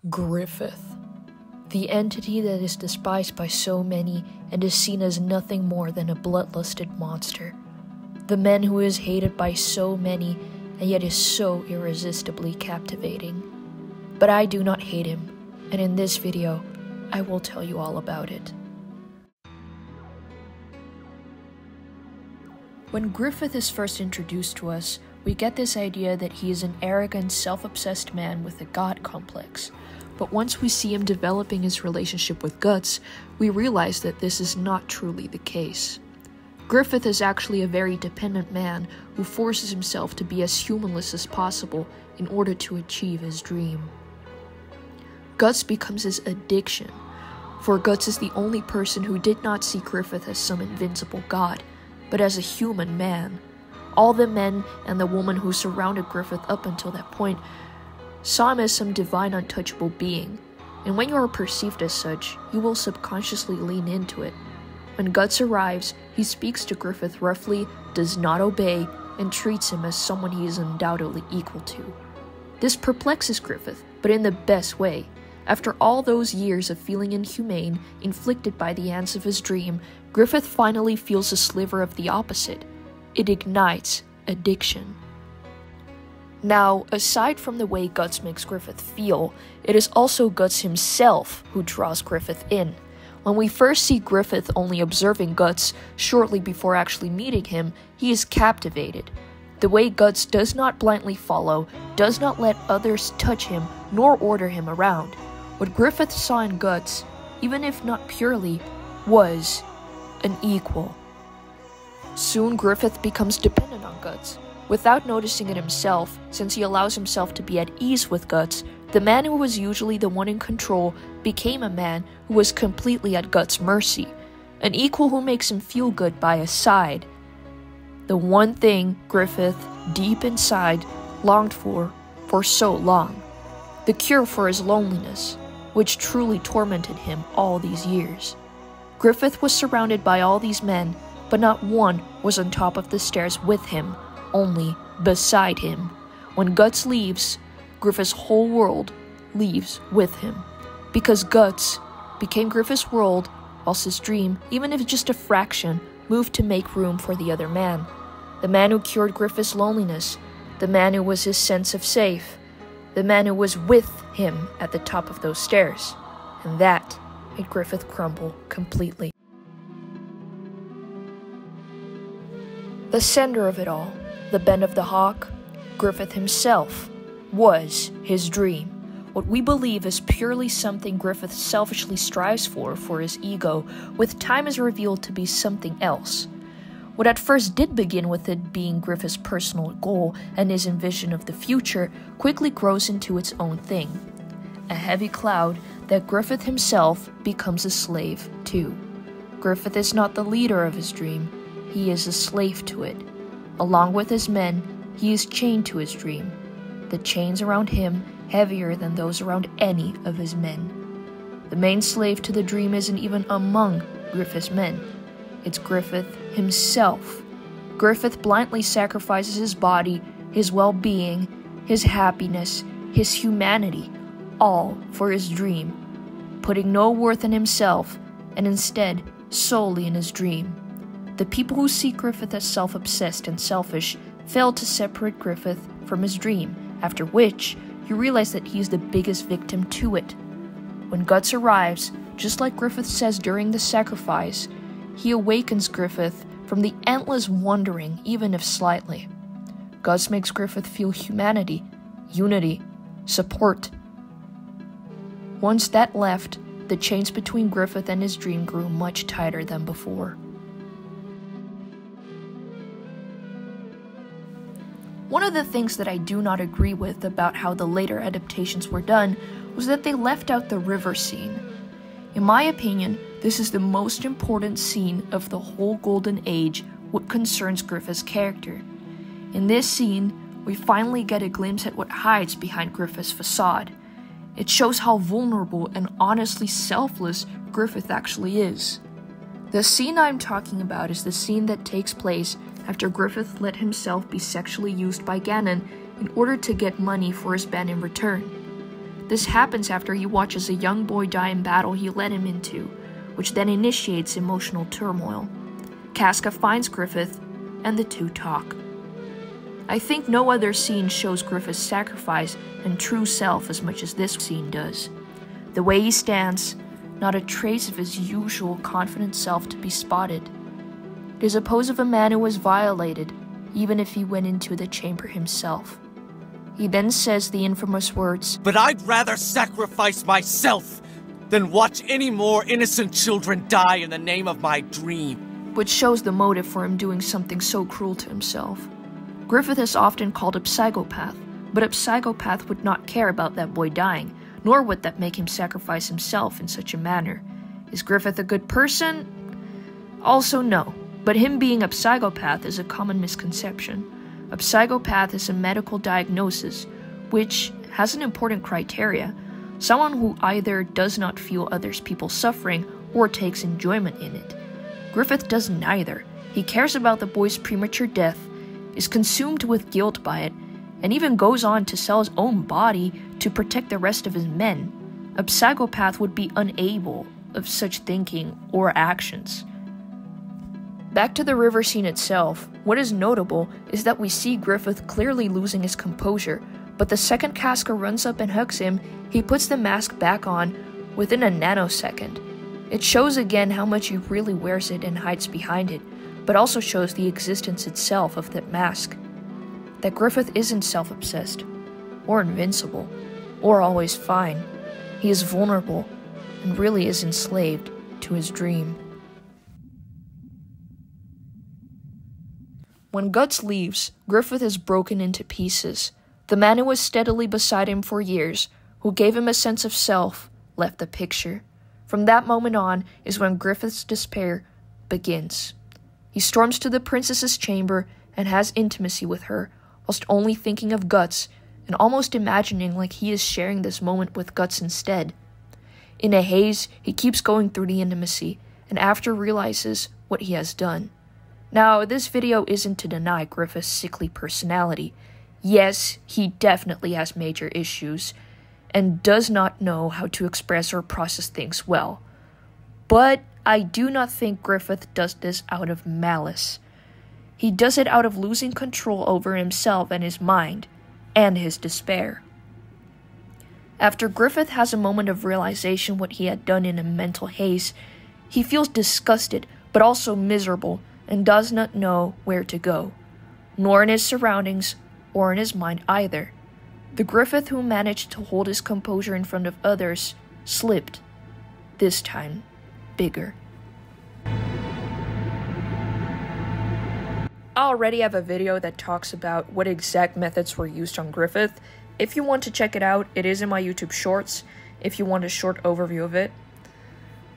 Griffith, the entity that is despised by so many and is seen as nothing more than a bloodlusted monster. The man who is hated by so many and yet is so irresistibly captivating. But I do not hate him, and in this video, I will tell you all about it. When Griffith is first introduced to us, we get this idea that he is an arrogant, self-obsessed man with a god complex. But once we see him developing his relationship with Guts, we realize that this is not truly the case. Griffith is actually a very dependent man who forces himself to be as humanless as possible in order to achieve his dream. Guts becomes his addiction, for Guts is the only person who did not see Griffith as some invincible god, but as a human man. All the men and the woman who surrounded Griffith up until that point saw him as some divine untouchable being, and when you are perceived as such, you will subconsciously lean into it. When Guts arrives, he speaks to Griffith roughly, does not obey, and treats him as someone he is undoubtedly equal to. This perplexes Griffith, but in the best way. After all those years of feeling inhumane, inflicted by the ants of his dream, Griffith finally feels a sliver of the opposite. It ignites addiction. Now, aside from the way Guts makes Griffith feel, it is also Guts himself who draws Griffith in. When we first see Griffith only observing Guts shortly before actually meeting him, he is captivated. The way Guts does not blindly follow, does not let others touch him, nor order him around. What Griffith saw in Guts, even if not purely, was an equal. Soon Griffith becomes dependent on Guts. Without noticing it himself, since he allows himself to be at ease with Guts, the man who was usually the one in control became a man who was completely at Guts' mercy, an equal who makes him feel good by his side. The one thing Griffith, deep inside, longed for so long. The cure for his loneliness, which truly tormented him all these years. Griffith was surrounded by all these men, but not one was on top of the stairs with him, only beside him. When Guts leaves, Griffith's whole world leaves with him. Because Guts became Griffith's world, whilst his dream, even if just a fraction, moved to make room for the other man. The man who cured Griffith's loneliness, the man who was his sense of safe, the man who was with him at the top of those stairs. And that made Griffith crumble completely. The center of it all, the bend of the hawk, Griffith himself, was his dream. What we believe is purely something Griffith selfishly strives for his ego, with time is revealed to be something else. What at first did begin with it being Griffith's personal goal and his envision of the future quickly grows into its own thing. A heavy cloud that Griffith himself becomes a slave to. Griffith is not the leader of his dream, he is a slave to it. Along with his men, he is chained to his dream. The chains around him heavier than those around any of his men. The main slave to the dream isn't even among Griffith's men. It's Griffith himself. Griffith blindly sacrifices his body, his well-being, his happiness, his humanity, all for his dream, putting no worth in himself, and instead solely in his dream. The people who see Griffith as self-obsessed and selfish fail to separate Griffith from his dream, after which you realize that he is the biggest victim to it. When Guts arrives, just like Griffith says during the sacrifice, he awakens Griffith from the endless wandering, even if slightly. Guts makes Griffith feel humanity, unity, support. Once that left, the chains between Griffith and his dream grew much tighter than before. One of the things that I do not agree with about how the later adaptations were done was that they left out the river scene. In my opinion, this is the most important scene of the whole Golden Age what concerns Griffith's character. In this scene, we finally get a glimpse at what hides behind Griffith's facade. It shows how vulnerable and honestly selfless Griffith actually is. The scene I'm talking about is the scene that takes place after Griffith let himself be sexually used by Ganon in order to get money for his band in return. This happens after he watches a young boy die in battle he led him into, which then initiates emotional turmoil. Casca finds Griffith, and the two talk. I think no other scene shows Griffith's sacrifice and true self as much as this scene does. The way he stands, not a trace of his usual confident self to be spotted. It is a pose of a man who was violated, even if he went into the chamber himself. He then says the infamous words, "But I'd rather sacrifice myself than watch any more innocent children die in the name of my dream," which shows the motive for him doing something so cruel to himself. Griffith is often called a psychopath, but a psychopath would not care about that boy dying, nor would that make him sacrifice himself in such a manner. Is Griffith a good person? Also no, but him being a psychopath is a common misconception. A psychopath is a medical diagnosis, which has an important criteria: someone who either does not feel others people's suffering or takes enjoyment in it. Griffith does neither. He cares about the boy's premature death, is consumed with guilt by it, and even goes on to sell his own body to protect the rest of his men. A psychopath would be unable of such thinking or actions. Back to the river scene itself, what is notable is that we see Griffith clearly losing his composure, but the second Casca runs up and hugs him, he puts the mask back on within a nanosecond. It shows again how much he really wears it and hides behind it, but also shows the existence itself of that mask. That Griffith isn't self-obsessed, or invincible, or always fine. He is vulnerable, and really is enslaved to his dream. When Guts leaves, Griffith is broken into pieces. The man who was steadily beside him for years, who gave him a sense of self, left the picture. From that moment on is when Griffith's despair begins. He storms to the princess's chamber and has intimacy with her, whilst only thinking of Guts and almost imagining like he is sharing this moment with Guts instead. In a haze, he keeps going through the intimacy, and after realizes what he has done. Now, this video isn't to deny Griffith's sickly personality. Yes, he definitely has major issues, and does not know how to express or process things well. But I do not think Griffith does this out of malice. He does it out of losing control over himself and his mind, and his despair. After Griffith has a moment of realization what he had done in a mental haze, he feels disgusted, but also miserable, and does not know where to go, nor in his surroundings, or in his mind either. The Griffith who managed to hold his composure in front of others slipped, this time bigger. I already have a video that talks about what exact methods were used on Griffith. If you want to check it out, it is in my YouTube Shorts, if you want a short overview of it.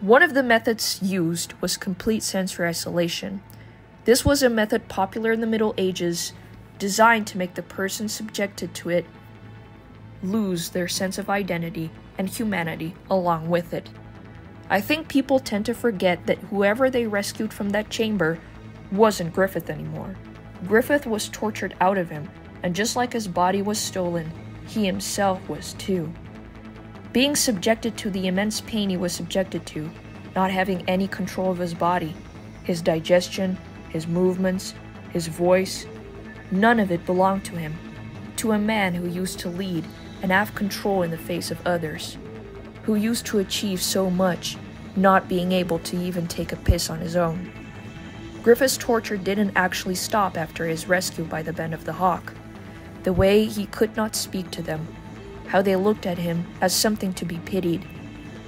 One of the methods used was complete sensory isolation. This was a method popular in the Middle Ages, designed to make the person subjected to it lose their sense of identity and humanity along with it. I think people tend to forget that whoever they rescued from that chamber wasn't Griffith anymore. Griffith was tortured out of him, and just like his body was stolen, he himself was too. Being subjected to the immense pain he was subjected to, not having any control of his body, his digestion, his movements, his voice, none of it belonged to him, to a man who used to lead and have control in the face of others, who used to achieve so much, not being able to even take a piss on his own. Griffith's torture didn't actually stop after his rescue by the Band of the Hawk. The way he could not speak to them, how they looked at him as something to be pitied,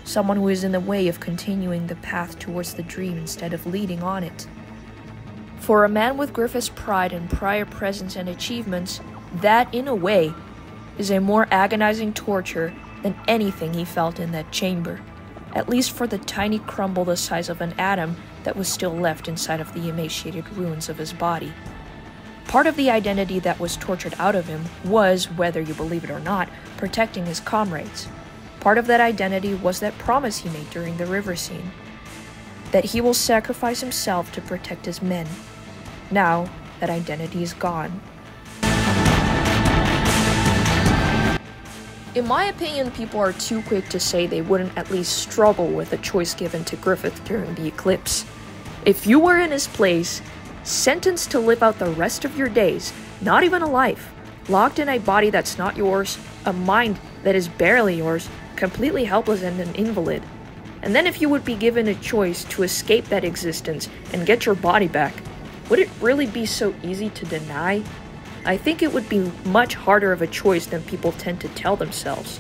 someone who is in the way of continuing the path towards the dream instead of leading on it. For a man with Griffith's pride and prior presence and achievements, that, in a way, is a more agonizing torture than anything he felt in that chamber, at least for the tiny crumble the size of an atom that was still left inside of the emaciated ruins of his body. Part of the identity that was tortured out of him was, whether you believe it or not, protecting his comrades. Part of that identity was that promise he made during the river scene, that he will sacrifice himself to protect his men. Now, that identity is gone. In my opinion, people are too quick to say they wouldn't at least struggle with the choice given to Griffith during the eclipse. If you were in his place, sentenced to live out the rest of your days, not even a life, locked in a body that's not yours, a mind that is barely yours, completely helpless and an invalid, and then if you would be given a choice to escape that existence and get your body back, would it really be so easy to deny? I think it would be much harder of a choice than people tend to tell themselves.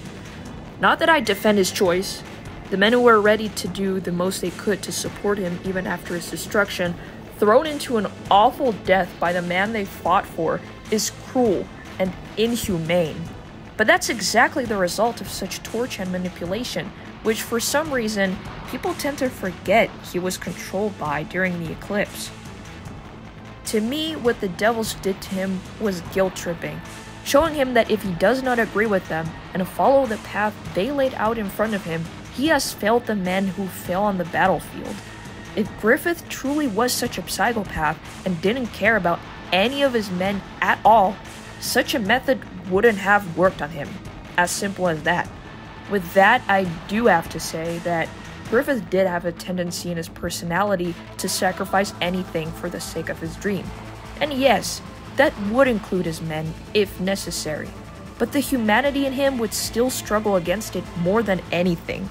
Not that I defend his choice. The men who were ready to do the most they could to support him even after his destruction, thrown into an awful death by the man they fought for, is cruel and inhumane. But that's exactly the result of such torture and manipulation, which for some reason, people tend to forget he was controlled by during the eclipse. To me, what the devils did to him was guilt-tripping, showing him that if he does not agree with them and follow the path they laid out in front of him, he has failed the men who fell on the battlefield. If Griffith truly was such a psychopath and didn't care about any of his men at all, such a method wouldn't have worked on him. As simple as that. With that, I do have to say that Griffith did have a tendency in his personality to sacrifice anything for the sake of his dream. And yes, that would include his men if necessary, but the humanity in him would still struggle against it more than anything.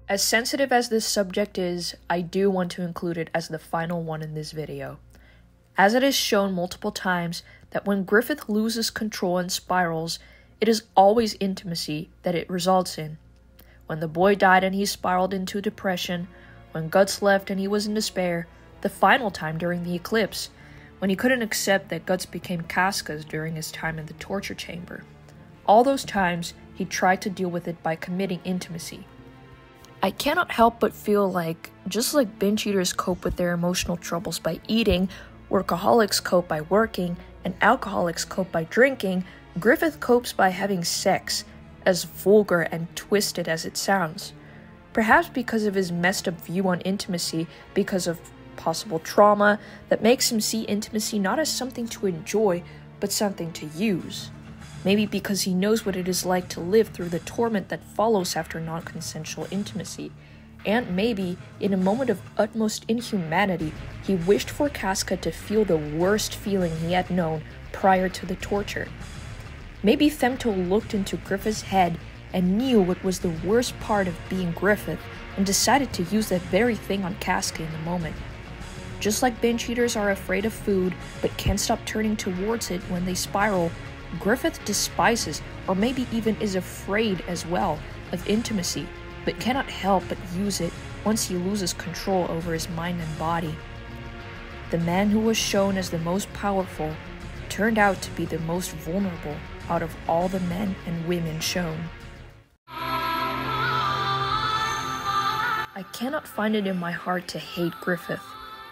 As sensitive as this subject is, I do want to include it as the final one in this video. As it is shown multiple times that when Griffith loses control and spirals, it is always intimacy that it results in. When the boy died and he spiraled into depression, when Guts left and he was in despair, the final time during the eclipse, when he couldn't accept that Guts became Casca's during his time in the torture chamber. All those times, he tried to deal with it by committing intimacy. I cannot help but feel like, just like binge eaters cope with their emotional troubles by eating, workaholics cope by working, and alcoholics cope by drinking, Griffith copes by having sex, as vulgar and twisted as it sounds. Perhaps because of his messed up view on intimacy, because of possible trauma that makes him see intimacy not as something to enjoy, but something to use. Maybe because he knows what it is like to live through the torment that follows after non-consensual intimacy. And maybe, in a moment of utmost inhumanity, he wished for Casca to feel the worst feeling he had known prior to the torture. Maybe Femto looked into Griffith's head and knew what was the worst part of being Griffith and decided to use that very thing on Casca in the moment. Just like binge eaters are afraid of food but can't stop turning towards it when they spiral, Griffith despises, or maybe even is afraid as well, of intimacy, but cannot help but use it once he loses control over his mind and body. The man who was shown as the most powerful turned out to be the most vulnerable out of all the men and women shown. I cannot find it in my heart to hate Griffith,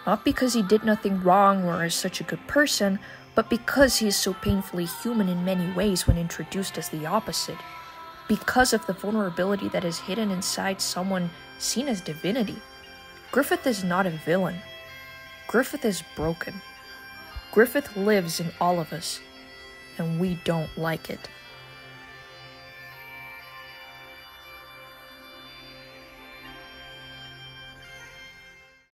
not because he did nothing wrong or is such a good person, but because he is so painfully human in many ways when introduced as the opposite. Because of the vulnerability that is hidden inside someone seen as divinity. Griffith is not a villain. Griffith is broken. Griffith lives in all of us, and we don't like it.